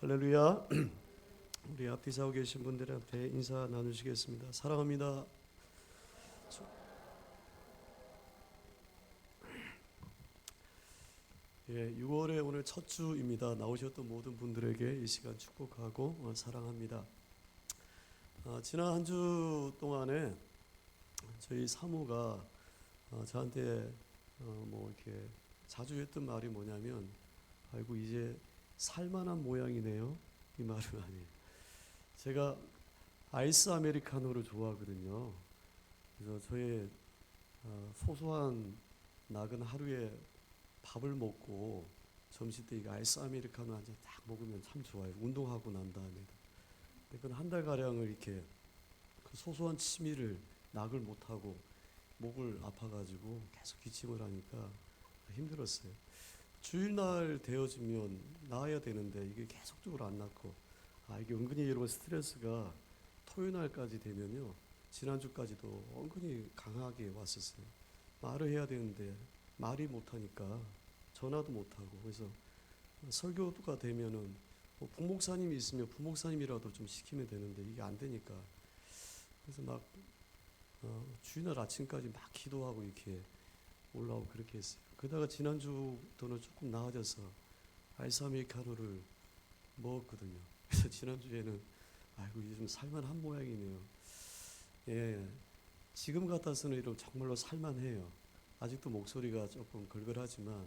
할렐루야. 우리 앞뒤 서고 계신 분들한테 인사 나누시겠습니다. 사랑합니다. 예, 6월의 오늘 첫 주입니다. 나오셨던 모든 분들에게 이 시간 축복하고 사랑합니다. 지난 한 주 동안에 저희 사모가 저한테 뭐 이렇게 자주 했던 말이 뭐냐면, 아이고 이제 살만한 모양이네요. 이 말은 아니에요. 제가 아이스 아메리카노를 좋아하거든요. 그래서 저의 소소한 낙은 하루에 밥을 먹고 점심 때 이 아이스 아메리카노 한 잔 딱 먹으면 참 좋아요. 운동하고 난 다음에. 그건 한 달 가량을 이렇게 그 소소한 취미를 낙을 못 하고 목을 아파가지고 계속 기침을 하니까 힘들었어요. 주일날 되어지면 나아야 되는데 이게 계속적으로 안 낫고, 이게 은근히 여러분 스트레스가 토요일날까지 되면요, 지난주까지도 은근히 강하게 왔었어요. 말을 해야 되는데 말이 못하니까 전화도 못하고, 그래서 설교가 되면은 뭐 부목사님이 있으면 부목사님이라도 좀 시키면 되는데 이게 안 되니까, 그래서 막 주일날 아침까지 막 기도하고 이렇게 올라오고 그렇게 했어요. 그러다가 지난주부터는 조금 나아져서 아이스 아메리카노를 먹었거든요. 그래서 지난주에는 아이고 이제 좀 살만한 모양이네요. 예, 지금 같아서는 이런 정말로 살만해요. 아직도 목소리가 조금 걸걸하지만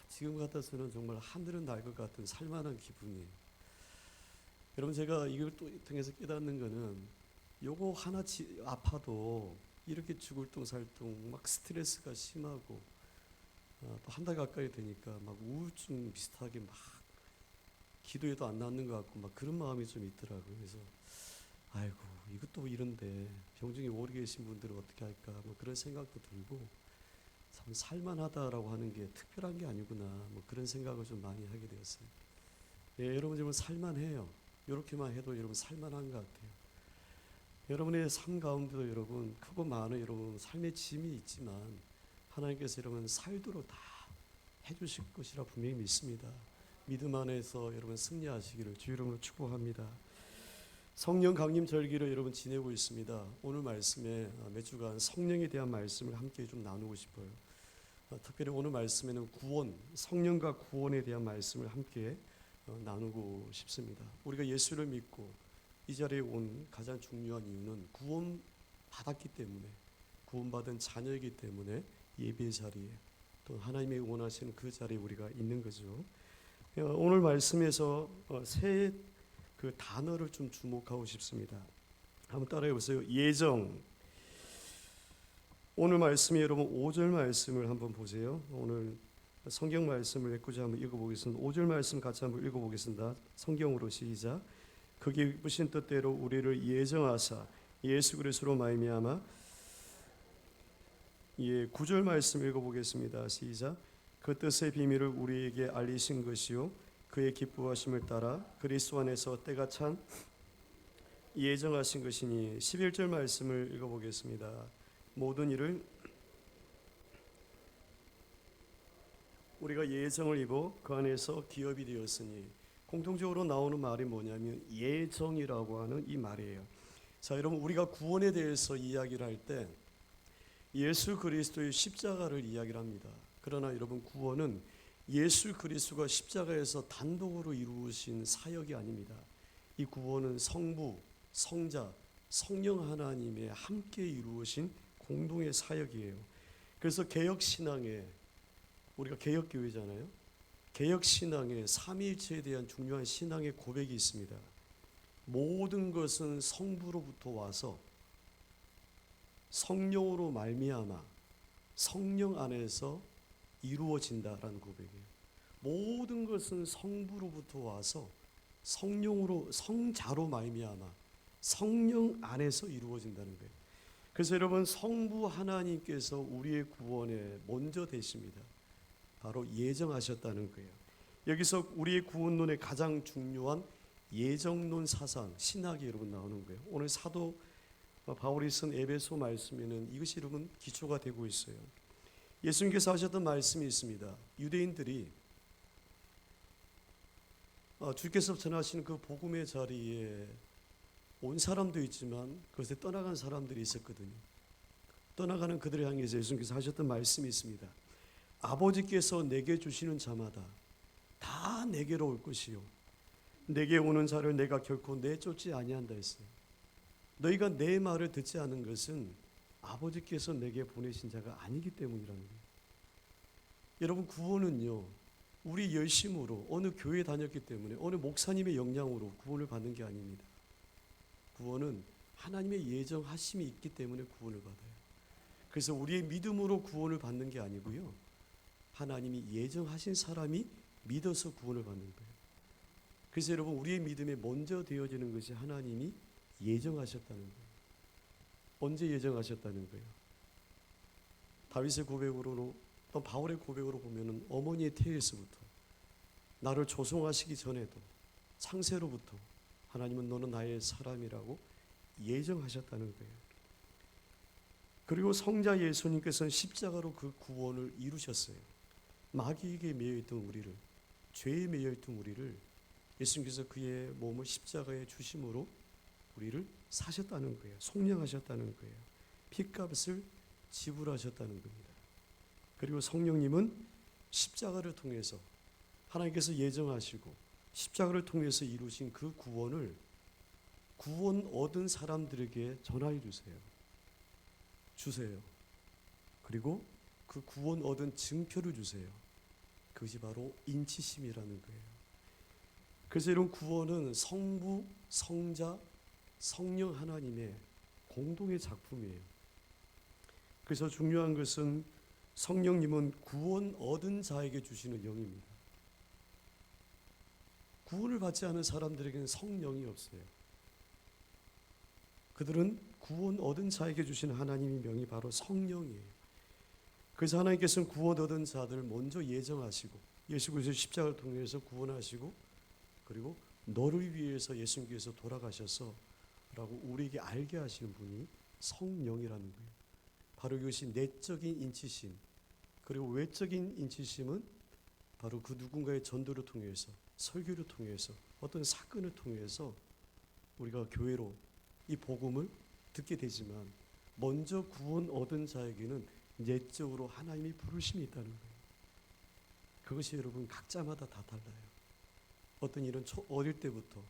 지금 같아서는 정말 하늘은 날 것 같은 살만한 기분이에요. 여러분, 제가 이걸 또 통해서 깨닫는 거는, 요거 하나 아파도 이렇게 죽을똥살똥 막 스트레스가 심하고 또 한 달 가까이 되니까 막 우울증 비슷하게 막 기도해도 안 낫는 것 같고 막 그런 마음이 좀 있더라고요. 그래서 아이고 이것도 이런데 병중에 오래 계신 분들은 어떻게 할까 뭐 그런 생각도 들고, 참 살만하다라고 하는 게 특별한 게 아니구나 뭐 그런 생각을 좀 많이 하게 되었어요. 예, 여러분 지금 살만해요. 이렇게만 해도 여러분 살만한 것 같아요. 여러분의 삶 가운데도 여러분 크고 많은 여러분 삶의 짐이 있지만 하나님께서 여러분 살도록 다 해주실 것이라 분명히 믿습니다. 믿음 안에서 여러분 승리하시기를 주 이름으로 축복합니다. 성령 강림 절기를 여러분 지내고 있습니다. 오늘 말씀에 몇 주간 성령에 대한 말씀을 함께 좀 나누고 싶어요. 특별히 오늘 말씀에는 구원, 성령과 구원에 대한 말씀을 함께 나누고 싶습니다. 우리가 예수를 믿고 이 자리에 온 가장 중요한 이유는 구원 받았기 때문에, 구원받은 자녀이기 때문에 예배 자리에, 또 하나님이 원하시는 그 자리에 우리가 있는 거죠. 오늘 말씀에서 세 그 단어를 좀 주목하고 싶습니다. 한번 따라해 보세요. 예정. 오늘 말씀이 여러분 5절 말씀을 한번 보세요. 오늘 성경 말씀을 읽고자 한번 읽어보겠습니다. 5절 말씀 같이 한번 읽어보겠습니다. 성경으로 시작. 그 기쁘신 뜻대로 우리를 예정하사 예수 그리스도로 말미암아. 예, 9절 말씀 읽어보겠습니다. 시작. 그 뜻의 비밀을 우리에게 알리신 것이요 그의 기뻐하심을 따라 그리스도 안에서 때가 찬 예정하신 것이니. 11절 말씀을 읽어보겠습니다. 모든 일을 우리가 예정을 입어 그 안에서 기업이 되었으니. 공통적으로 나오는 말이 뭐냐면 예정이라고 하는 이 말이에요. 자, 여러분, 우리가 구원에 대해서 이야기를 할 때 예수 그리스도의 십자가를 이야기를 합니다. 그러나 여러분, 구원은 예수 그리스도가 십자가에서 단독으로 이루신 사역이 아닙니다. 이 구원은 성부, 성자, 성령 하나님의 함께 이루어진 공동의 사역이에요. 그래서 개혁신앙에, 우리가 개혁교회잖아요. 개혁신앙에 삼위일체에 대한 중요한 신앙의 고백이 있습니다. 모든 것은 성부로부터 와서 성령으로 말미암아 성령 안에서 이루어진다라는 고백이에요. 모든 것은 성부로부터 와서 성령으로, 성자로 말미암아 성령 안에서 이루어진다는 거예요. 그래서 여러분, 성부 하나님께서 우리의 구원에 먼저 되십니다. 바로 예정하셨다는 거예요. 여기서 우리의 구원론의 가장 중요한 예정론 사상, 신학이 여러분 나오는 거예요. 오늘 사도 바울이 쓴 에베소 말씀에는 이것이 여러분 기초가 되고 있어요. 예수님께서 하셨던 말씀이 있습니다. 유대인들이 주께서 전하시는 그 복음의 자리에 온 사람도 있지만 그것에 떠나간 사람들이 있었거든요. 떠나가는 그들을 향해서 예수님께서 하셨던 말씀이 있습니다. 아버지께서 내게 주시는 자마다 다 내게로 올 것이요 내게 오는 자를 내가 결코 내쫓지 아니한다 했어요. 너희가 내 말을 듣지 않은 것은 아버지께서 내게 보내신 자가 아니기 때문이라는 거예요. 여러분, 구원은요, 우리 열심으로 어느 교회 다녔기 때문에 어느 목사님의 영향으로 구원을 받는 게 아닙니다. 구원은 하나님의 예정하심이 있기 때문에 구원을 받아요. 그래서 우리의 믿음으로 구원을 받는 게 아니고요, 하나님이 예정하신 사람이 믿어서 구원을 받는 거예요. 그래서 여러분, 우리의 믿음에 먼저 되어지는 것이 하나님이 예정하셨다는 거예요. 언제 예정하셨다는 거예요? 다윗의 고백으로 또 바울의 고백으로 보면은 어머니의 태에서부터 나를 조성하시기 전에도 창세로부터 하나님은 너는 나의 사람이라고 예정하셨다는 거예요. 그리고 성자 예수님께서는 십자가로 그 구원을 이루셨어요. 마귀에게 매여있던 우리를, 죄에 매여있던 우리를 예수님께서 그의 몸을 십자가에 주심으로 우리를 사셨다는 거예요. 속량하셨다는 거예요. 핏값을 지불하셨다는 겁니다. 그리고 성령님은 십자가를 통해서 하나님께서 예정하시고 십자가를 통해서 이루신 그 구원을 구원 얻은 사람들에게 전하여 주세요. 그리고 그 구원 얻은 증표를 주세요. 그것이 바로 인치심이라는 거예요. 그래서 이런 구원은 성부, 성자, 성령 하나님의 공동의 작품이에요. 그래서 중요한 것은 성령님은 구원 얻은 자에게 주시는 영입니다. 구원을 받지 않은 사람들에게는 성령이 없어요. 그들은 구원 얻은 자에게 주시는 하나님의 명이 바로 성령이에요. 그래서 하나님께서는 구원 얻은 자들을 먼저 예정하시고 예수 그리스도 십자가를 통해서 구원하시고 그리고 너를 위해서 예수님께서 돌아가셔서 라고 우리에게 알게 하시는 분이 성령이라는 거예요. 바로 이것이 내적인 인치심, 그리고 외적인 인치심은 바로 그 누군가의 전도를 통해서, 설교를 통해서, 어떤 사건을 통해서 우리가 교회로 이 복음을 듣게 되지만 먼저 구원 얻은 자에게는 내적으로 하나님이 부르심이 있다는 거예요. 그것이 여러분 각자마다 다 달라요. 어떤 일은 어릴 때부터,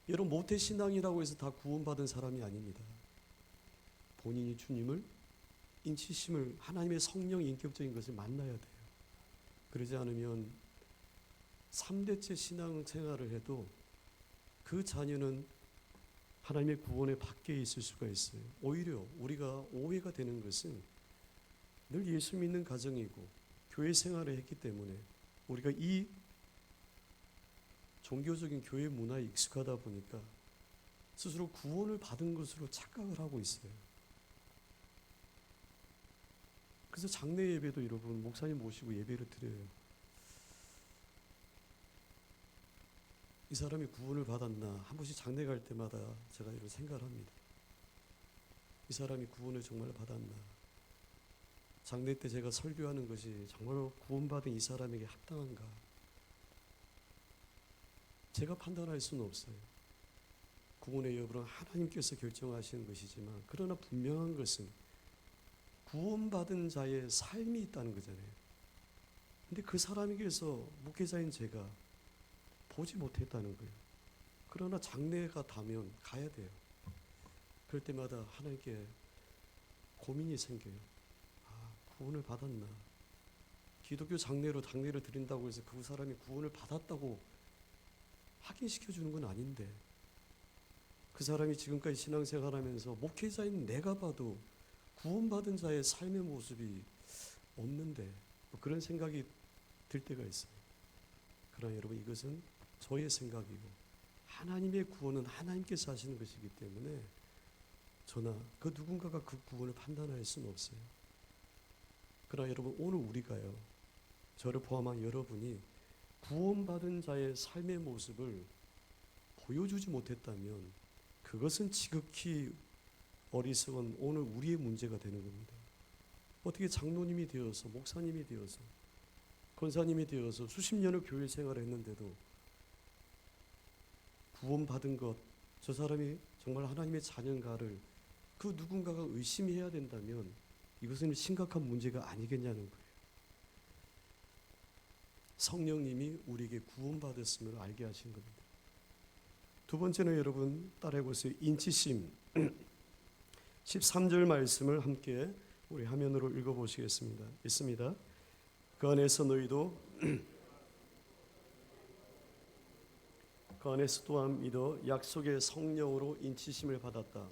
여러분 모태신앙이라고 해서 다 구원받은 사람이 아닙니다. 본인이 주님을, 인치심을, 하나님의 성령 인격적인 것을 만나야 돼요. 그러지 않으면 3대째 신앙생활을 해도 그 자녀는 하나님의 구원에 밖에 있을 수가 있어요. 오히려 우리가 오해가 되는 것은 늘 예수 믿는 가정이고 교회 생활을 했기 때문에 우리가 이 종교적인 교회 문화에 익숙하다 보니까 스스로 구원을 받은 것으로 착각을 하고 있어요. 그래서 장례 예배도 여러분 목사님 모시고 예배를 드려요. 이 사람이 구원을 받았나 한 번씩 장례 갈 때마다 제가 이런 생각을 합니다. 이 사람이 구원을 정말 받았나. 장례 때 제가 설교하는 것이 정말 구원받은 이 사람에게 합당한가. 제가 판단할 수는 없어요. 구원의 여부는 하나님께서 결정하시는 것이지만 그러나 분명한 것은 구원받은 자의 삶이 있다는 거잖아요. 근데 그 사람에게서 목회자인 제가 보지 못했다는 거예요. 그러나 장례가 다면 가야 돼요. 그럴 때마다 하나님께 고민이 생겨요. 아, 구원을 받았나? 기독교 장례로 장례를 드린다고 해서 그 사람이 구원을 받았다고 확인시켜주는 건 아닌데 그 사람이 지금까지 신앙생활하면서 목회자인 내가 봐도 구원받은 자의 삶의 모습이 없는데 뭐 그런 생각이 들 때가 있어요. 그러나 여러분 이것은 저의 생각이고 하나님의 구원은 하나님께서 하시는 것이기 때문에 저나 그 누군가가 그 구원을 판단할 수는 없어요. 그러나 여러분 오늘 우리가요, 저를 포함한 여러분이 구원받은 자의 삶의 모습을 보여주지 못했다면 그것은 지극히 어리석은 오늘 우리의 문제가 되는 겁니다. 어떻게 장로님이 되어서 목사님이 되어서 권사님이 되어서 수십 년을 교회 생활을 했는데도 구원받은 것, 저 사람이 정말 하나님의 자녀인가를 그 누군가가 의심해야 된다면 이것은 심각한 문제가 아니겠냐는 거예요. 성령님이 우리에게 구원받았음을 알게 하신 겁니다. 두 번째는 여러분 따라해 보세요. 인치심. 13절 말씀을 함께 우리 화면으로 읽어보시겠습니다. 있습니다. 그 안에서 너희도 그 안에서 또한 믿어 약속의 성령으로 인치심을 받았다.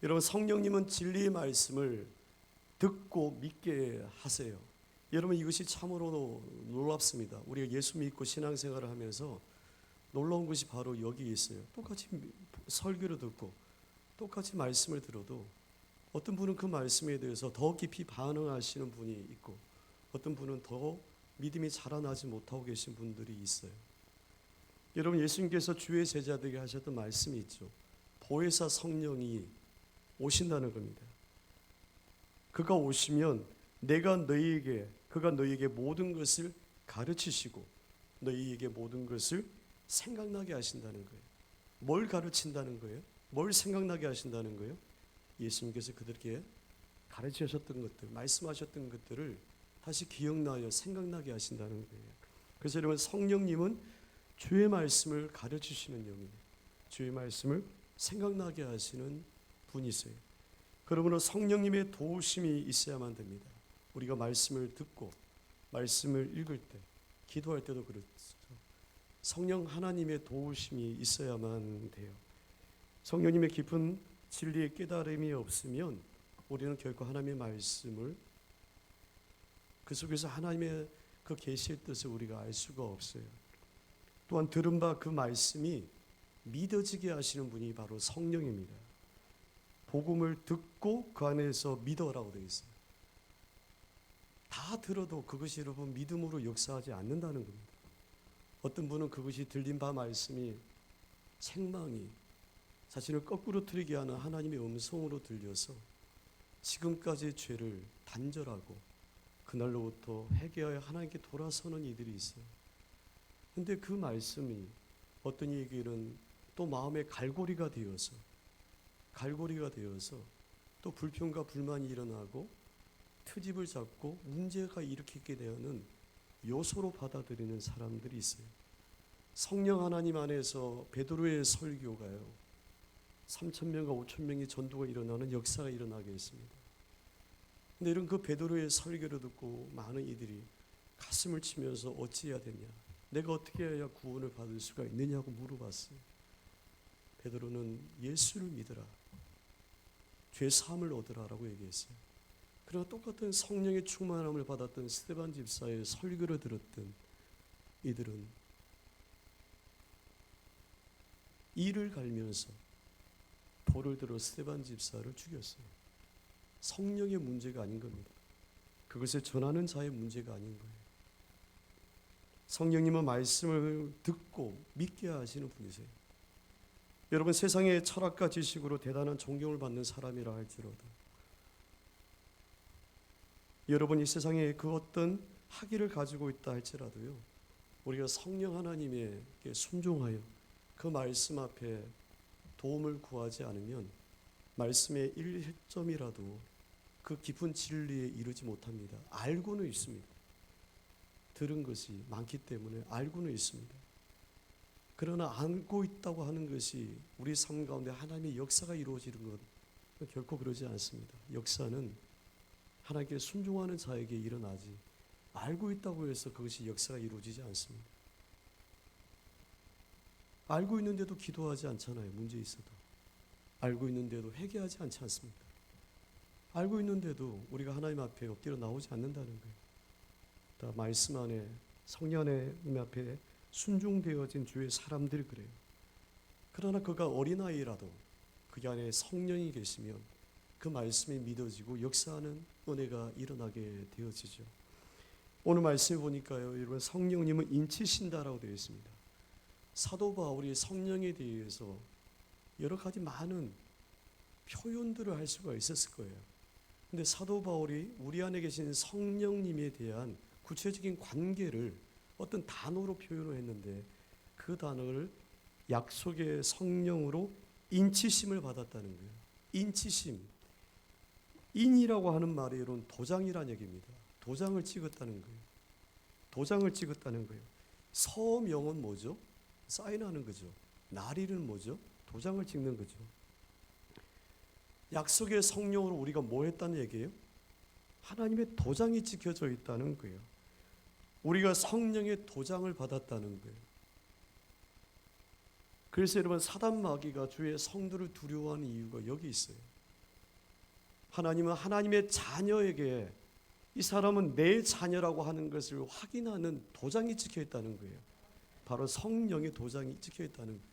여러분, 성령님은 진리의 말씀을 듣고 믿게 하세요. 여러분, 이것이 참으로 놀랍습니다. 우리가 예수 믿고 신앙생활을 하면서 놀라운 것이 바로 여기에 있어요. 똑같이 설교를 듣고 똑같이 말씀을 들어도 어떤 분은 그 말씀에 대해서 더 깊이 반응하시는 분이 있고 어떤 분은 더 믿음이 자라나지 못하고 계신 분들이 있어요. 여러분, 예수님께서 주의 제자들에게 하셨던 말씀이 있죠. 보혜사 성령이 오신다는 겁니다. 그가 오시면 그가 너희에게 모든 것을 가르치시고 너희에게 모든 것을 생각나게 하신다는 거예요. 뭘 가르친다는 거예요? 뭘 생각나게 하신다는 거예요? 예수님께서 그들에게 가르치셨던 것들, 말씀하셨던 것들을 다시 기억나여 생각나게 하신다는 거예요. 그래서 여러분, 성령님은 주의 말씀을 가르치시는 영이에요. 주의 말씀을 생각나게 하시는 분이세요. 그러므로 성령님의 도우심이 있어야만 됩니다. 우리가 말씀을 듣고 말씀을 읽을 때, 기도할 때도 그렇죠. 성령 하나님의 도우심이 있어야만 돼요. 성령님의 깊은 진리의 깨달음이 없으면 우리는 결코 하나님의 말씀을 그 속에서 하나님의 그 계시의 뜻을 우리가 알 수가 없어요. 또한 들은 바 그 말씀이 믿어지게 하시는 분이 바로 성령입니다. 복음을 듣고 그 안에서 믿어라고 되어 있어요. 다 들어도 그것이 여러분 믿음으로 역사하지 않는다는 겁니다. 어떤 분은 그것이 들린 바 말씀이 책망이 자신을 거꾸로 틀리게 하는 하나님의 음성으로 들려서 지금까지의 죄를 단절하고 그날로부터 회개하여 하나님께 돌아서는 이들이 있어요. 근데 그 말씀이 어떤 이에게는 또 마음의 갈고리가 되어서 또 불평과 불만이 일어나고 트집을 잡고 문제가 일으키게 되는 요소로 받아들이는 사람들이 있어요. 성령 하나님 안에서 베드로의 설교가요, 3,000명과 5,000명의 전도가 일어나는 역사가 일어나게 했습니다. 근데 이런 그 베드로의 설교를 듣고 많은 이들이 가슴을 치면서 어찌해야 되냐, 내가 어떻게 해야 구원을 받을 수가 있느냐고 물어봤어요. 베드로는 예수를 믿으라, 죄 사함을 얻으라라고 얘기했어요. 그러나 똑같은 성령의 충만함을 받았던 스데반 집사의 설교를 들었던 이들은 이를 갈면서 돌을 들어 스데반 집사를 죽였어요. 성령의 문제가 아닌 겁니다. 그것을 전하는 자의 문제가 아닌 거예요. 성령님은 말씀을 듣고 믿게 하시는 분이세요. 여러분, 세상의 철학과 지식으로 대단한 존경을 받는 사람이라 할지라도, 여러분이 세상에 그 어떤 학위를 가지고 있다 할지라도요, 우리가 성령 하나님에게 순종하여 그 말씀 앞에 도움을 구하지 않으면 말씀의 1점이라도 그 깊은 진리에 이르지 못합니다. 알고는 있습니다. 들은 것이 많기 때문에 알고는 있습니다. 그러나 알고 있다고 하는 것이 우리 삶 가운데 하나님의 역사가 이루어지는 것 결코 그러지 않습니다. 역사는 하나님께 순종하는 자에게 일어나지, 알고 있다고 해서 그것이 역사가 이루어지지 않습니다. 알고 있는데도 기도하지 않잖아요. 문제 있어도. 알고 있는데도 회개하지 않지 않습니까? 알고 있는데도 우리가 하나님 앞에 엎드려 나오지 않는다는 거예요. 다 말씀 안에, 성령 하나님 앞에 순종되어진 주의 사람들이 그래요. 그러나 그가 어린아이라도 그 안에 성령이 계시면 그 말씀이 믿어지고 역사하는 은혜가 일어나게 되어지죠. 오늘 말씀을 보니까요, 여러분, 성령님은 인치신다라고 되어 있습니다. 사도 바울이 성령에 대해서 여러 가지 많은 표현들을 할 수가 있었을 거예요. 근데 사도 바울이 우리 안에 계신 성령님에 대한 구체적인 관계를 어떤 단어로 표현을 했는데 그 단어를 약속의 성령으로 인치심을 받았다는 거예요. 인치심. 인이라고 하는 말이 이런 도장이라는 얘기입니다. 도장을 찍었다는 거예요. 도장을 찍었다는 거예요. 서명은 뭐죠? 사인하는 거죠. 날일은 뭐죠? 도장을 찍는 거죠. 약속의 성령으로 우리가 뭐 했다는 얘기예요? 하나님의 도장이 찍혀져 있다는 거예요. 우리가 성령의 도장을 받았다는 거예요. 그래서 여러분, 사단 마귀가 주의 성도를 두려워하는 이유가 여기 있어요. 하나님은 하나님의 자녀에게 이 사람은 내 자녀라고 하는 것을 확인하는 도장이 찍혀 있다는 거예요. 바로 성령의 도장이 찍혀 있다는 거예요.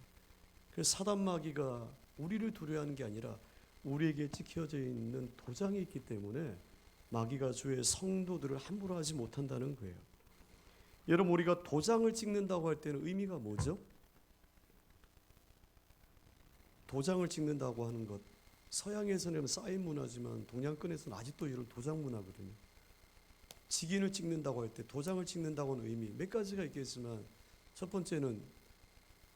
그래서 사단 마귀가 우리를 두려워하는 게 아니라 우리에게 찍혀져 있는 도장이 있기 때문에 마귀가 주의 성도들을 함부로 하지 못한다는 거예요. 여러분, 우리가 도장을 찍는다고 할 때는 의미가 뭐죠? 도장을 찍는다고 하는 것, 서양에서는 사인 문화지만 동양권에서는 아직도 이런 도장 문화거든요. 직인을 찍는다고 할 때 도장을 찍는다고 하는 의미 몇 가지가 있겠지만, 첫 번째는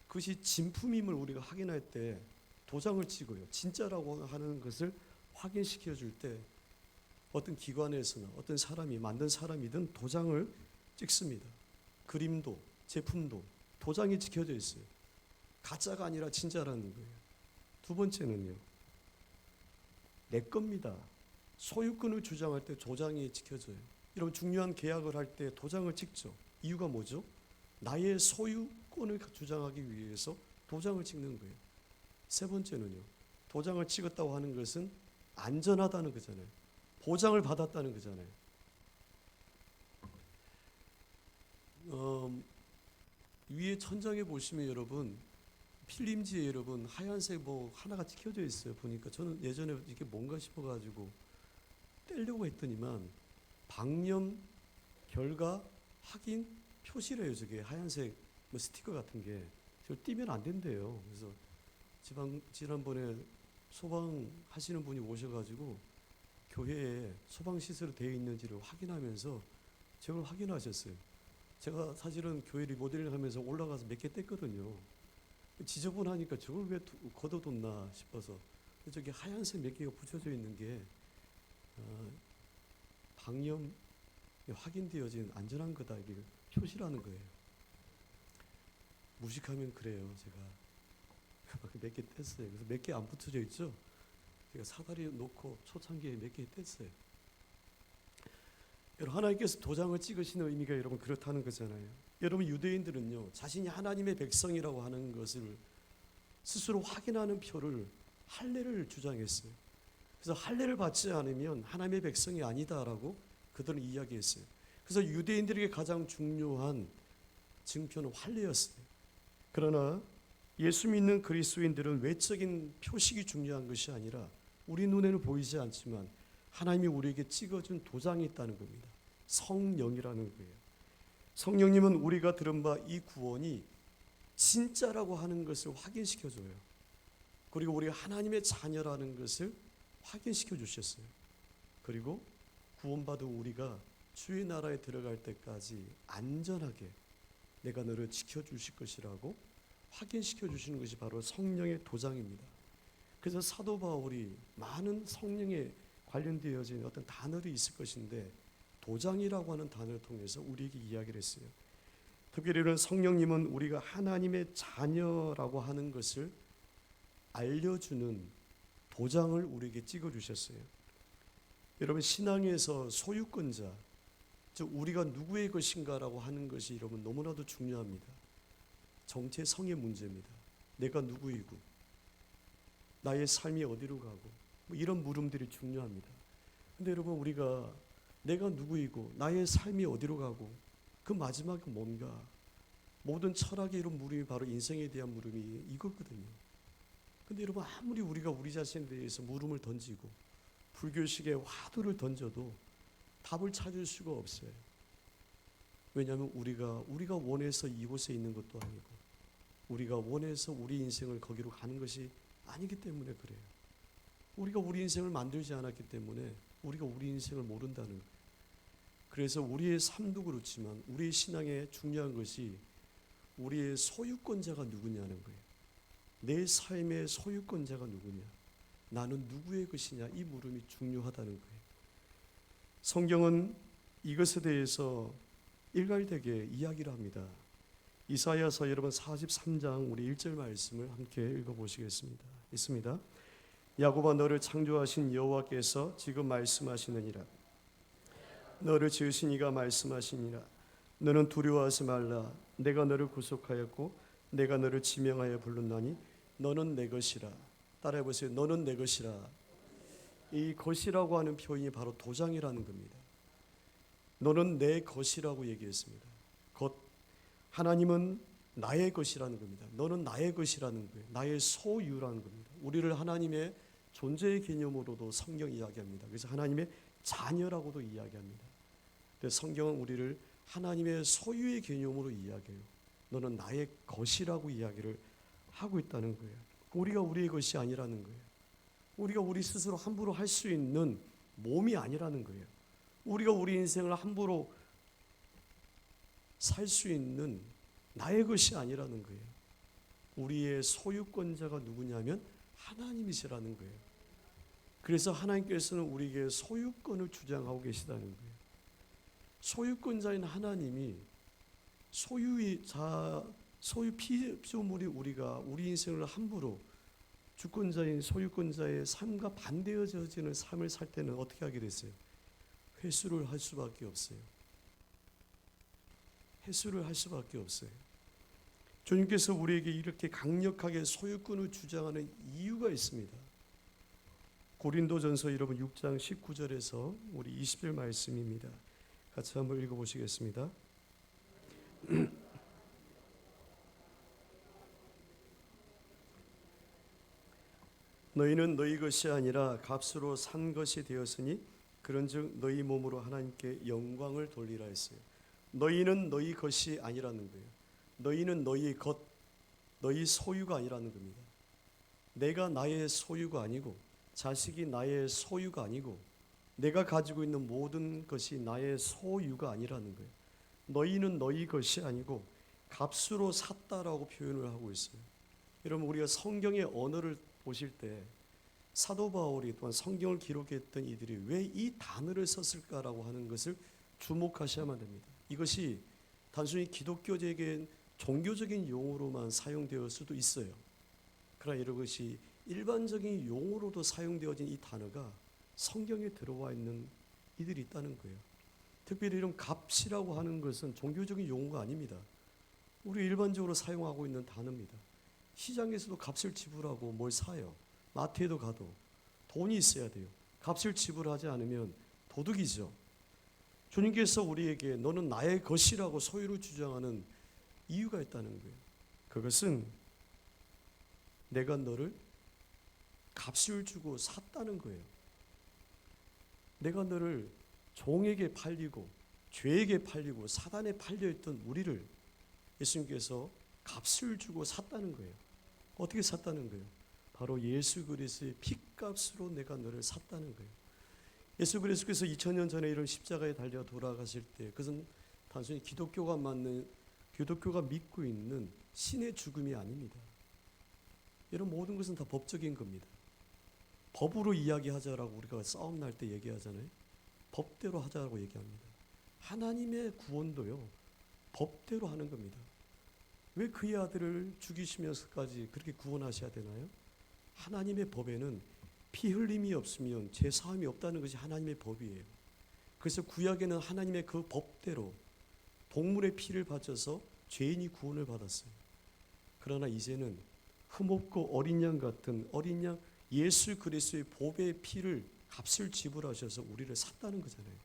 그것이 진품임을 우리가 확인할 때 도장을 찍어요. 진짜라고 하는 것을 확인시켜 줄 때 어떤 기관에서나 어떤 사람이, 만든 사람이든 도장을 찍습니다. 그림도 제품도 도장이 찍혀져 있어요. 가짜가 아니라 진짜라는 거예요. 두 번째는요, 내 겁니다. 소유권을 주장할 때 도장이 찍혀져요. 이런 중요한 계약을 할 때 도장을 찍죠. 이유가 뭐죠? 나의 소유권을 주장하기 위해서 도장을 찍는 거예요. 세 번째는요, 도장을 찍었다고 하는 것은 안전하다는 거잖아요. 보장을 받았다는 거잖아요. 위에 천장에 보시면 여러분, 필름지에 여러분 하얀색 뭐 하나가 찍혀져 있어요. 보니까 저는 예전에 이게 뭔가 싶어가지고 떼려고 했더니만 방염 결과 확인 표시래요. 저게 하얀색 뭐 스티커 같은 게. 저 띄면 안 된대요. 그래서 지난번에 소방하시는 분이 오셔가지고 교회에 소방시설 되어 있는지를 확인하면서 저걸 확인하셨어요. 제가 사실은 교회 리모델링 하면서 올라가서 몇 개 뗐거든요. 지저분하니까 저걸 왜 걷어뒀나 싶어서 저기 하얀색 몇 개가 붙여져 있는 게 방염 확인되어진 안전한 거다, 이게 표시라는 거예요. 무식하면 그래요. 제가 몇 개 뗐어요. 그래서 몇 개 안 붙여져 있죠. 제가 사다리 놓고 초창기에 몇 개 뗐어요. 여러분, 하나님께서 도장을 찍으시는 의미가 여러분 그렇다는 거잖아요. 여러분, 유대인들은요, 자신이 하나님의 백성이라고 하는 것을 스스로 확인하는 표를, 할례를 주장했어요. 그래서 할례를 받지 않으면 하나님의 백성이 아니다라고 그들은 이야기했어요. 그래서 유대인들에게 가장 중요한 증표는 할례였어요. 그러나 예수 믿는 그리스도인들은 외적인 표식이 중요한 것이 아니라 우리 눈에는 보이지 않지만 하나님이 우리에게 찍어준 도장이 있다는 겁니다. 성령이라는 거예요. 성령님은 우리가 들은 바 이 구원이 진짜라고 하는 것을 확인시켜줘요. 그리고 우리가 하나님의 자녀라는 것을 확인시켜 주셨어요. 그리고 구원받은 우리가 주의 나라에 들어갈 때까지 안전하게 내가 너를 지켜주실 것이라고 확인시켜 주시는 것이 바로 성령의 도장입니다. 그래서 사도 바울이 많은 성령에 관련되어진 어떤 단어들이 있을 것인데 도장이라고 하는 단어를 통해서 우리에게 이야기를 했어요. 특별히는 성령님은 우리가 하나님의 자녀라고 하는 것을 알려주는 도장을 우리에게 찍어주셨어요. 여러분, 신앙에서 소유권자, 즉 우리가 누구의 것인가라고 하는 것이 여러분 너무나도 중요합니다. 정체성의 문제입니다. 내가 누구이고 나의 삶이 어디로 가고 뭐 이런 물음들이 중요합니다. 근데 여러분, 우리가 내가 누구이고 나의 삶이 어디로 가고 그 마지막은 뭔가, 모든 철학의 이런 물음이 바로 인생에 대한 물음이 이거거든요. 근데 여러분, 아무리 우리가 우리 자신에 대해서 물음을 던지고 불교식의 화두를 던져도 답을 찾을 수가 없어요. 왜냐하면 우리가 원해서 이곳에 있는 것도 아니고 우리가 원해서 우리 인생을 거기로 가는 것이 아니기 때문에 그래요. 우리가 우리 인생을 만들지 않았기 때문에 우리가 우리 인생을 모른다는 거예요. 그래서 우리의 삶도 그렇지만 우리의 신앙에 중요한 것이 우리의 소유권자가 누구냐는 거예요. 내 삶의 소유권자가 누구냐? 나는 누구의 것이냐? 이 물음이 중요하다는 거예요. 성경은 이것에 대해서 일괄되게 이야기를 합니다. 이사야서 여러분 43장 우리 1절 말씀을 함께 읽어보시겠습니다. 있습니다. 야곱아, 너를 창조하신 여호와께서 지금 말씀하시느니라. 너를 지으신 이가 말씀하시니라. 너는 두려워하지 말라. 내가 너를 구속하였고 내가 너를 지명하여 불렀나니 너는 내 것이라. 따라해보세요. 너는 내 것이라. 이 것이라고 하는 표현이 바로 도장이라는 겁니다. 너는 내 것이라고 얘기했습니다. 것, 하나님은 나의 것이라는 겁니다. 너는 나의 것이라는 거예요. 나의 소유라는 겁니다. 우리를 하나님의 존재의 개념으로도 성경 이야기합니다. 그래서 하나님의 자녀라고도 이야기합니다. 근데 성경은 우리를 하나님의 소유의 개념으로 이야기해요. 너는 나의 것이라고 이야기를 하고 있다는 거예요. 우리가 우리의 것이 아니라는 거예요. 우리가 우리 스스로 함부로 할 수 있는 몸이 아니라는 거예요. 우리가 우리 인생을 함부로 살 수 있는 나의 것이 아니라는 거예요. 우리의 소유권자가 누구냐면 하나님이시라는 거예요. 그래서 하나님께서는 우리에게 소유권을 주장하고 계시다는 거예요. 소유권자인 하나님이 소유 피조물이 우리가 우리 인생을 함부로 주권자인 소유권자의 삶과 반대어지는 삶을 살 때는 어떻게 하게 됐어요? 회수를 할 수밖에 없어요. 회수를 할 수밖에 없어요. 주님께서 우리에게 이렇게 강력하게 소유권을 주장하는 이유가 있습니다. 고린도전서 여러분 6장 19절에서 우리 20절 말씀입니다. 같이 한번 읽어보시겠습니다. 너희는 너희 것이 아니라 값으로 산 것이 되었으니 그런즉 너희 몸으로 하나님께 영광을 돌리라 했어요. 너희는 너희 것이 아니라는 거예요. 너희는 너희 것, 너희 소유가 아니라는 겁니다. 내가 나의 소유가 아니고 자식이 나의 소유가 아니고 내가 가지고 있는 모든 것이 나의 소유가 아니라는 거예요. 너희는 너희 것이 아니고 값으로 샀다라고 표현을 하고 있어요. 여러분 우리가 성경의 언어를 보실 때 사도 바울이 또한 성경을 기록했던 이들이 왜 이 단어를 썼을까라고 하는 것을 주목하셔야만 됩니다. 이것이 단순히 기독교적인 종교적인 용어로만 사용되었을 수도 있어요. 그러나 이런 것이 일반적인 용어로도 사용되어진 이 단어가 성경에 들어와 있는 이들이 있다는 거예요. 특별히 이런 값이라고 하는 것은 종교적인 용어가 아닙니다. 우리 일반적으로 사용하고 있는 단어입니다. 시장에서도 값을 지불하고 뭘 사요. 마트에도 가도 돈이 있어야 돼요. 값을 지불하지 않으면 도둑이죠. 주님께서 우리에게 너는 나의 것이라고 소유를 주장하는 이유가 있다는 거예요. 그것은 내가 너를 값을 주고 샀다는 거예요. 내가 너를 종에게 팔리고 죄에게 팔리고 사단에 팔려있던 우리를 예수님께서 값을 주고 샀다는 거예요. 어떻게 샀다는 거예요? 바로 예수 그리스도의 핏값으로 내가 너를 샀다는 거예요. 예수 그리스도께서 2000년 전에 이런 십자가에 달려 돌아가실 때 그것은 단순히 기독교가 믿고 있는 신의 죽음이 아닙니다. 이런 모든 것은 다 법적인 겁니다. 법으로 이야기하자라고 우리가 싸움 날 때 얘기하잖아요. 법대로 하자라고 얘기합니다. 하나님의 구원도요, 법대로 하는 겁니다. 왜 그의 아들을 죽이시면서까지 그렇게 구원하셔야 되나요? 하나님의 법에는 피 흘림이 없으면 죄 사함이 없다는 것이 하나님의 법이에요. 그래서 구약에는 하나님의 그 법대로 동물의 피를 바쳐서 죄인이 구원을 받았어요. 그러나 이제는 흠없고 어린 양 같은 어린 양 예수 그리스도의 보배의 피를 값을 지불하셔서 우리를 샀다는 거잖아요.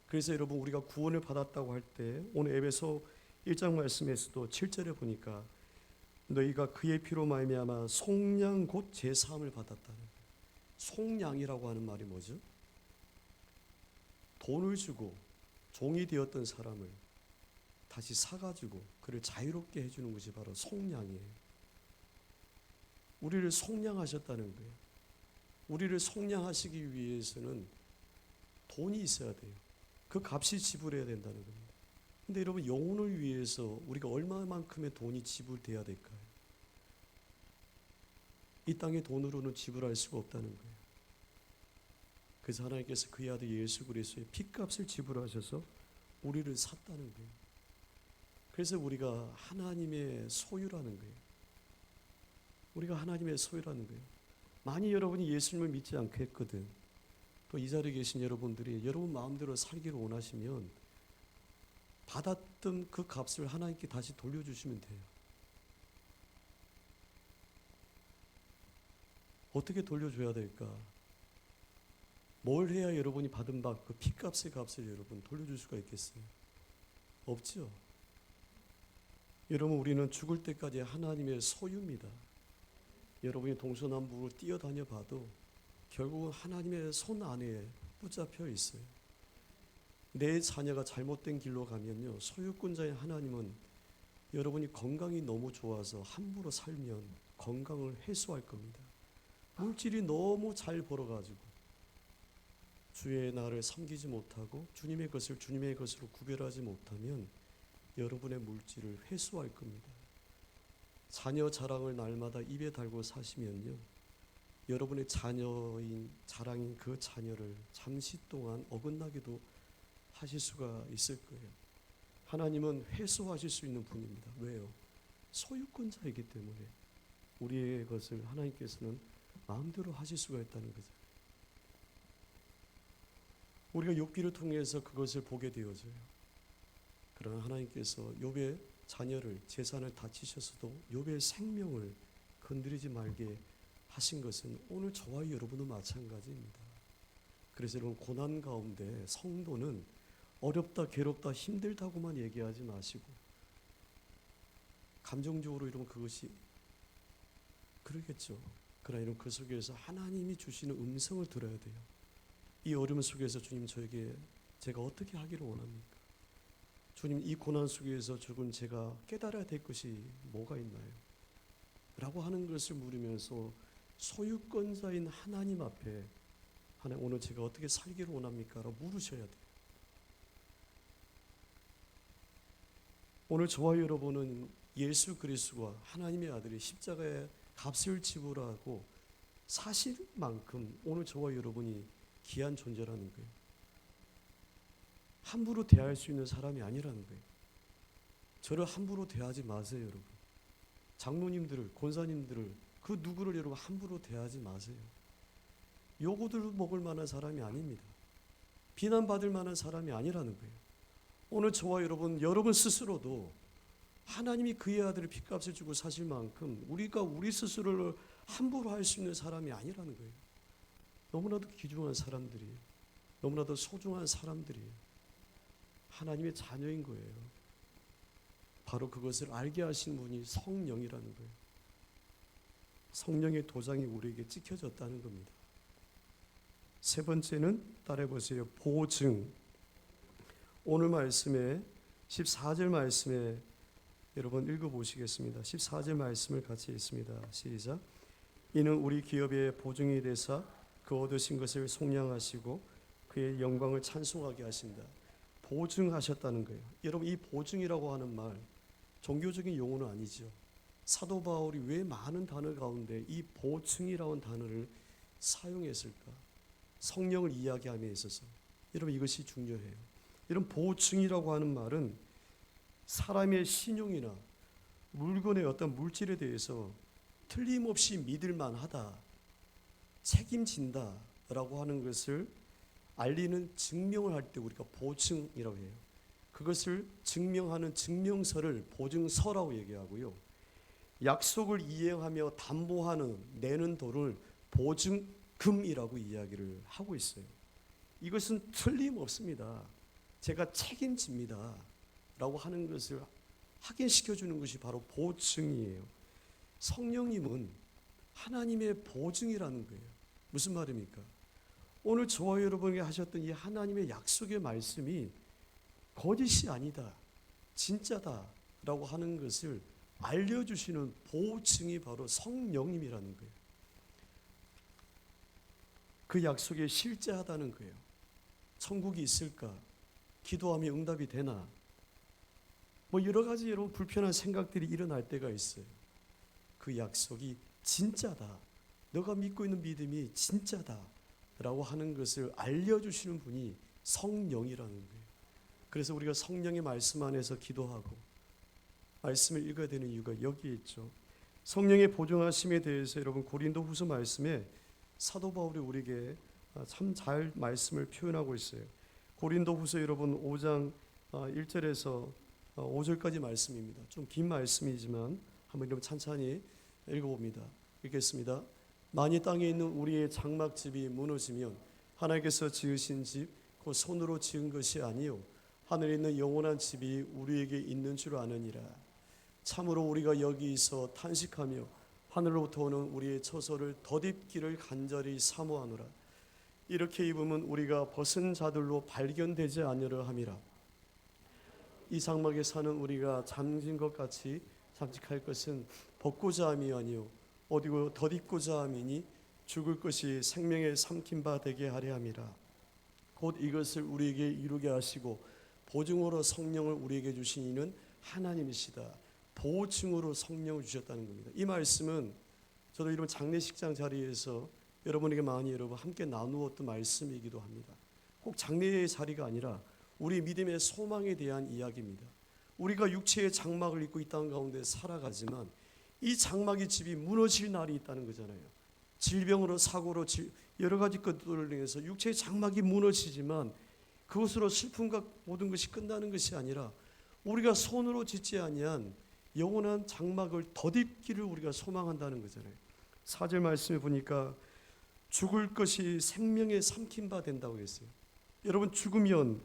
그래서 여러분 우리가 구원을 받았다고 할 때 오늘 에베소 1장 말씀에서도 7절에 보니까 너희가 그의 피로 말미암아 속량 곧 제사함을 받았다는 거예요. 속량이라고 하는 말이 뭐죠? 돈을 주고 종이 되었던 사람을 다시 사가지고 그를 자유롭게 해주는 것이 바로 속량이에요. 우리를 속량하셨다는 거예요. 우리를 속량하시기 위해서는 돈이 있어야 돼요. 그 값이 지불해야 된다는 겁니다. 근데 여러분 영혼을 위해서 우리가 얼마만큼의 돈이 지불돼야 될까요? 이 땅의 돈으로는 지불할 수가 없다는 거예요. 그래서 하나님께서 그의 아들 예수 그리스도의 핏값을 지불하셔서 우리를 샀다는 거예요. 그래서 우리가 하나님의 소유라는 거예요. 우리가 하나님의 소유라는 거예요. 만약 여러분이 예수님을 믿지 않겠거든, 또 이 자리에 계신 여러분들이 여러분 마음대로 살기를 원하시면 받았던 그 값을 하나님께 다시 돌려주시면 돼요. 어떻게 돌려줘야 될까? 뭘 해야 여러분이 받은 바 그 핏값의 값을 여러분 돌려줄 수가 있겠어요? 없죠. 여러분, 우리는 죽을 때까지 하나님의 소유입니다. 여러분이 동서남북으로 뛰어다녀 봐도 결국은 하나님의 손 안에 붙잡혀 있어요. 내 자녀가 잘못된 길로 가면요, 소유권자인 하나님은 여러분이 건강이 너무 좋아서 함부로 살면 건강을 해소할 겁니다. 물질이 너무 잘 벌어가지고 주의 나를 섬기지 못하고 주님의 것을 주님의 것으로 구별하지 못하면 여러분의 물질을 회수할 겁니다. 자녀 자랑을 날마다 입에 달고 사시면요, 여러분의 자녀인 자랑인 그 자녀를 잠시 동안 어긋나기도 하실 수가 있을 거예요. 하나님은 회수하실 수 있는 분입니다. 왜요? 소유권자이기 때문에 우리의 것을 하나님께서는 마음대로 하실 수가 있다는 거죠. 우리가 욥기를 통해서 그것을 보게 되어져요. 그러나 하나님께서 욥의 자녀를, 재산을 다치셨어도 욥의 생명을 건드리지 말게 하신 것은 오늘 저와 여러분도 마찬가지입니다. 그래서 여러분, 고난 가운데 성도는 어렵다, 괴롭다, 힘들다고만 얘기하지 마시고 감정적으로 이러면 그것이 그러겠죠. 그러나 이런 그 속에서 하나님이 주시는 음성을 들어야 돼요. 이 어려움 속에서 주님, 저에게 제가 어떻게 하기를 원합니까? 주님, 이 고난 속에서 조금 제가 깨달아야 될 것이 뭐가 있나요? 라고 하는 것을 물으면서 소유권자인 하나님 앞에, 하나님, 오늘 제가 어떻게 살기를 원합니까? 라고 물으셔야 돼요. 오늘 저와 여러분은 예수 그리스도가 하나님의 아들이 십자가의 값을 지불하고 사실 만큼 오늘 저와 여러분이 귀한 존재라는 거예요. 함부로 대할 수 있는 사람이 아니라는 거예요. 저를 함부로 대하지 마세요, 여러분. 장로님들을, 권사님들을, 그 누구를 여러분 함부로 대하지 마세요. 요구들 먹을 만한 사람이 아닙니다. 비난받을 만한 사람이 아니라는 거예요. 오늘 저와 여러분 스스로도 하나님이 그의 아들의 핏값을 주고 사실 만큼 우리가 우리 스스로를 함부로 할 수 있는 사람이 아니라는 거예요. 너무나도 귀중한 사람들이에요. 너무나도 소중한 사람들이에요. 하나님의 자녀인 거예요. 바로 그것을 알게 하신 분이 성령이라는 거예요. 성령의 도장이 우리에게 찍혀졌다는 겁니다. 세 번째는 따라해 보세요. 보증. 오늘 말씀에 14절 말씀에 여러분 읽어보시겠습니다. 14절 말씀을 같이 읽습니다. 시작. 이는 우리 기업의 보증이 되사 그 얻으신 것을 속량하시고 그의 영광을 찬송하게 하신다. 보증하셨다는 거예요. 여러분, 이 보증이라고 하는 말 종교적인 용어는 아니죠. 사도 바울이 왜 많은 단어 가운데 이 보증이라는 단어를 사용했을까? 성령을 이야기함에 있어서 여러분, 이것이 중요해요. 이런 보증이라고 하는 말은 사람의 신용이나 물건의 어떤 물질에 대해서 틀림없이 믿을만하다, 책임진다라고 하는 것을 알리는 증명을 할 때 우리가 보증이라고 해요. 그것을 증명하는 증명서를 보증서라고 얘기하고요. 약속을 이행하며 담보하는 내는 돈을 보증금이라고 이야기를 하고 있어요. 이것은 틀림없습니다. 제가 책임집니다 라고 하는 것을 확인시켜주는 것이 바로 보증이에요. 성령님은 하나님의 보증이라는 거예요. 무슨 말입니까? 오늘 저와 여러분에게 하셨던 이 하나님의 약속의 말씀이 거짓이 아니다, 진짜다 라고 하는 것을 알려주시는 보증이 바로 성령님이라는 거예요. 그 약속에 실제하다는 거예요. 천국이 있을까? 기도하면 응답이 되나? 뭐 여러 가지 여러분 불편한 생각들이 일어날 때가 있어요. 그 약속이 진짜다 너가 믿고 있는 믿음이 진짜다라고 하는 것을 알려주시는 분이 성령이라는 거예요. 그래서 우리가 성령의 말씀 안에서 기도하고 말씀을 읽어야 되는 이유가 여기에 있죠. 성령의 보증하심에 대해서 여러분 고린도후서 말씀에 사도 바울이 우리에게 참 잘 말씀을 표현하고 있어요. 고린도후서 여러분 5장 1절에서 5절까지 말씀입니다. 좀 긴 말씀이지만 한번 여러분 천천히 읽어봅니다. 읽겠습니다. 만일 땅에 있는 우리의 장막집이 무너지면 하나님께서 지으신 집 곧 손으로 지은 것이 아니요 하늘에 있는 영원한 집이 우리에게 있는 줄 아느니라. 참으로 우리가 여기서 탄식하며 하늘로부터 오는 우리의 처소를 덧입기를 간절히 사모하노라. 이렇게 입으면 우리가 벗은 자들로 발견되지 아니하려 함이라. 이 장막에 사는 우리가 잠진 것 같이 잠직할 것은 벗고자 함이 아니요 어디고 덧입고자 함이니 죽을 것이 생명에 삼킨 바 되게 하려 함이라. 곧 이것을 우리에게 이루게 하시고 보증으로 성령을 우리에게 주신 이는 하나님이시다. 보증으로 성령을 주셨다는 겁니다. 이 말씀은 저도 이런 장례식장 자리에서 여러분에게 많이 함께 나누었던 말씀이기도 합니다. 꼭 장례의 자리가 아니라 우리 믿음의 소망에 대한 이야기입니다. 우리가 육체의 장막을 입고 이 땅 가운데 살아가지만 이 장막의 집이 무너질 날이 있다는 거잖아요. 질병으로 사고로 여러 가지 것들을 인해서 육체의 장막이 무너지지만 그것으로 슬픔과 모든 것이 끝나는 것이 아니라 우리가 손으로 짓지 아니한 영원한 장막을 덧입기를 우리가 소망한다는 거잖아요. 4절 말씀에 보니까 죽을 것이 생명에 삼킨 바 된다고 했어요. 여러분 죽으면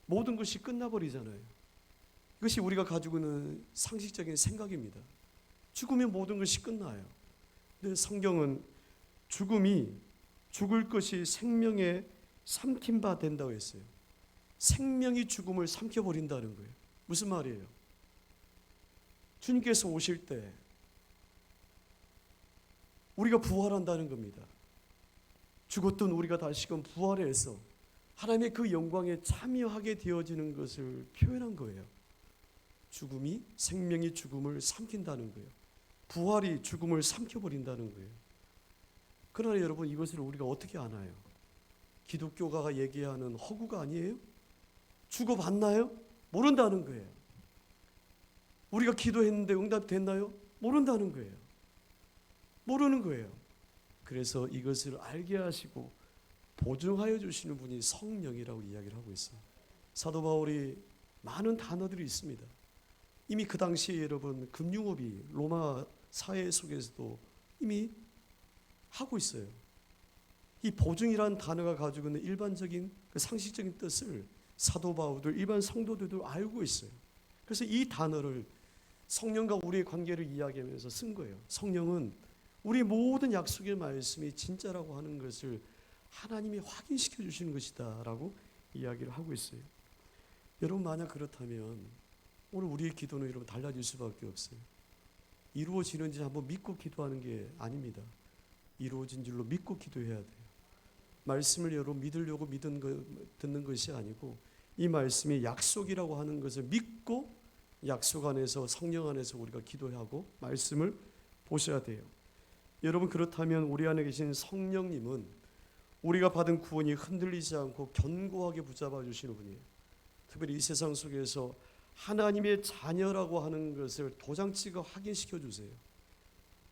모든 것이 끝나버리잖아요. 이것이 우리가 가지고 있는 상식적인 생각입니다. 죽으면 모든 것이 끝나요. 근데 성경은 죽을 것이 생명에 삼킨 바 된다고 했어요. 생명이 죽음을 삼켜버린다는 거예요. 무슨 말이에요? 주님께서 오실 때 우리가 부활한다는 겁니다. 죽었던 우리가 다시금 부활해서 하나님의 그 영광에 참여하게 되어지는 것을 표현한 거예요. 죽음이 생명이 죽음을 삼킨다는 거예요. 부활이 죽음을 삼켜버린다는 거예요. 그러나 여러분 이것을 우리가 어떻게 아나요? 기독교가 얘기하는 허구가 아니에요? 죽어봤나요? 모른다는 거예요. 우리가 기도했는데 응답됐나요? 모른다는 거예요. 모르는 거예요. 그래서 이것을 알게 하시고 보증하여 주시는 분이 성령이라고 이야기를 하고 있어요. 사도 바울이 많은 단어들이 있습니다. 이미 그 당시에 여러분 금융업이 로마 사회 속에서도 이미 하고 있어요. 이 보증이라는 단어가 가지고 있는 일반적인 그 상식적인 뜻을 사도 바울들 일반 성도들도 알고 있어요. 그래서 이 단어를 성령과 우리의 관계를 이야기하면서 쓴 거예요. 성령은 우리 모든 약속의 말씀이 진짜라고 하는 것을 하나님이 확인시켜 주시는 것이다 라고 이야기를 하고 있어요. 여러분 만약 그렇다면 오늘 우리의 기도는 여러분 달라질 수밖에 없어요. 이루어지는지 한번 믿고 기도하는 게 아닙니다. 이루어진 줄로 믿고 기도해야 돼요. 말씀을 여러분 믿으려고 듣는 것이 아니고 이 말씀이 약속이라고 하는 것을 믿고 약속 안에서 성령 안에서 우리가 기도하고 말씀을 보셔야 돼요. 여러분 그렇다면 우리 안에 계신 성령님은 우리가 받은 구원이 흔들리지 않고 견고하게 붙잡아 주시는 분이에요. 특별히 이 세상 속에서 하나님의 자녀라고 하는 것을 도장찍어 확인시켜 주세요.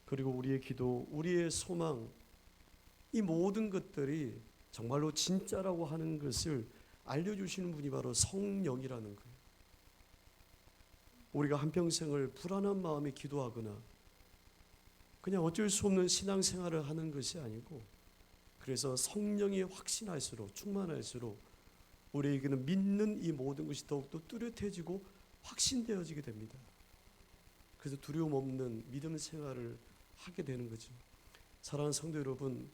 그리고 우리의 기도, 우리의 소망, 이 모든 것들이 정말로 진짜라고 하는 것을 알려주시는 분이 바로 성령이라는 거예요. 우리가 한평생을 불안한 마음에 기도하거나 그냥 어쩔 수 없는 신앙생활을 하는 것이 아니고 그래서 성령이 확신할수록 충만할수록 우리에게는 믿는 이 모든 것이 더욱더 뚜렷해지고 확신되어지게 됩니다. 그래서 두려움 없는 믿음 생활을 하게 되는 거죠. 사랑하는 성도 여러분,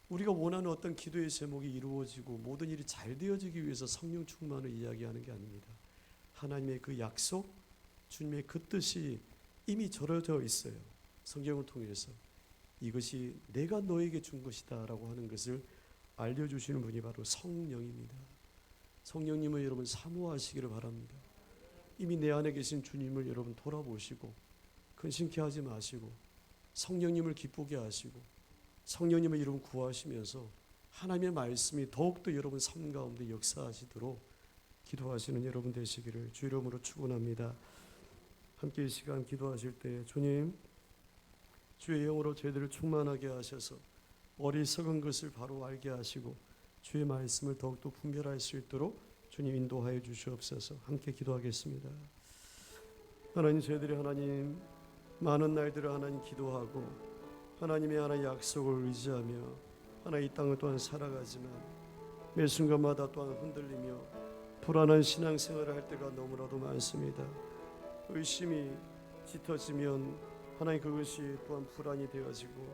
우리가 원하는 어떤 기도의 제목이 이루어지고 모든 일이 잘 되어지기 위해서 성령 충만을 이야기하는 게 아닙니다. 하나님의 그 약속, 주님의 그 뜻이 이미 절여져 있어요. 성경을 통해서 이것이 내가 너에게 준 것이다 라고 하는 것을 알려주시는 분이 바로 성령입니다. 성령님을 여러분 사모하시기를 바랍니다. 이미 내 안에 계신 주님을 여러분 돌아보시고 근심케 하지 마시고 성령님을 기쁘게 하시고 성령님의 이름 구하시면서 하나님의 말씀이 더욱더 여러분 삶 가운데 역사하시도록 기도하시는 여러분 되시기를 주 이름으로 축원합니다. 함께 이 시간 기도하실 때 주님, 주의 영으로 저희들을 충만하게 하셔서 어리석은 것을 바로 알게 하시고 주의 말씀을 더욱더 분별할 수 있도록 주님 인도하여 주시옵소서. 함께 기도하겠습니다. 하나님, 저희들이 하나님 많은 날들을 하나님 기도하고 하나님의 하나님 약속을 의지하며 하나님 이 땅을 또한 살아가지만 매 순간마다 또한 흔들리며 불안한 신앙생활을 할 때가 너무나도 많습니다. 의심이 짙어지면 하나님 그것이 또한 불안이 되어지고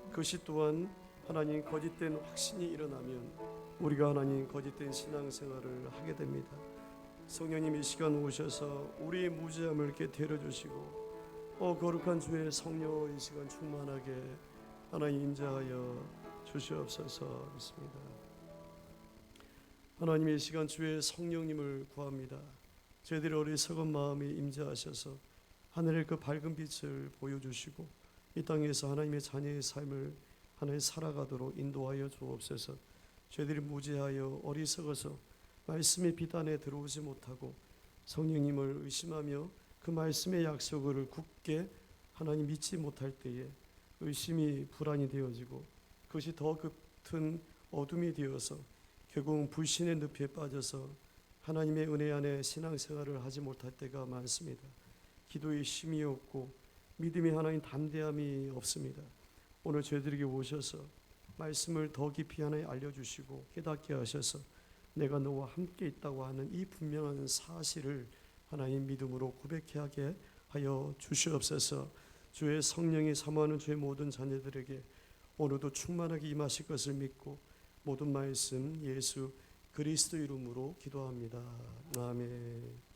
그것이 또한 하나님 거짓된 확신이 일어나면 우리가 하나님 거짓된 신앙생활을 하게 됩니다. 성령님 이 시간 오셔서 우리의 무지함을 이렇게 데려주시고 거룩한 주의 성령 이 시간 충만하게 하나님 임재하여 주시옵소서. 믿습니다. 하나님 이 시간 주의 성령님을 구합니다. 저희들의 어리석은 마음에 임재하셔서 하늘의 그 밝은 빛을 보여주시고 이 땅에서 하나님의 자녀의 삶을 하나님 살아가도록 인도하여 주옵소서. 저희들이 무지하여 어리석어서 말씀의 빛 안에 들어오지 못하고 성령님을 의심하며 그 말씀의 약속을 굳게 하나님 믿지 못할 때에 의심이 불안이 되어지고 그것이 더 짙은 어둠이 되어서 결국은 불신의 늪에 빠져서 하나님의 은혜 안에 신앙생활을 하지 못할 때가 많습니다. 기도의 힘이 없고 믿음이 하나님 담대함이 없습니다. 오늘 저희들에게 오셔서 말씀을 더 깊이 하나님 알려주시고 깨닫게 하셔서 내가 너와 함께 있다고 하는 이 분명한 사실을 하나님 믿음으로 고백하게 하여 주시옵소서. 주의 성령이 사모하는 주의 모든 자녀들에게 오늘도 충만하게 임하실 것을 믿고 모든 말씀 예수 그리스도 이름으로 기도합니다. 아멘.